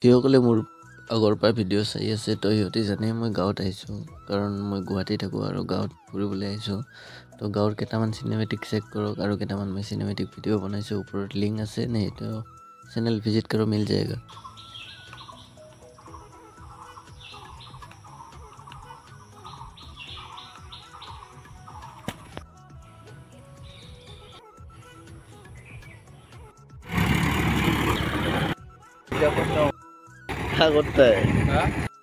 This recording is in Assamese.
যিসকলে মোৰ আগৰ পৰা ভিডিঅ' চাই আছে তো সিহঁতে জানে মই গাঁৱত আহিছোঁ, কাৰণ মই গুৱাহাটী থাকোঁ আৰু গাঁৱত ফুৰিবলৈ আহিছোঁ। তো গাঁৱৰ কেইটামান চিনেমেটিক চেক কৰক, আৰু কেইটামান মই চিনেমেটিক ভিডিঅ' বনাইছোঁ, ওপৰত লিংক আছে নে তো চেনেল ভিজিট কৰো, মিল যায়গা। क्या करता है?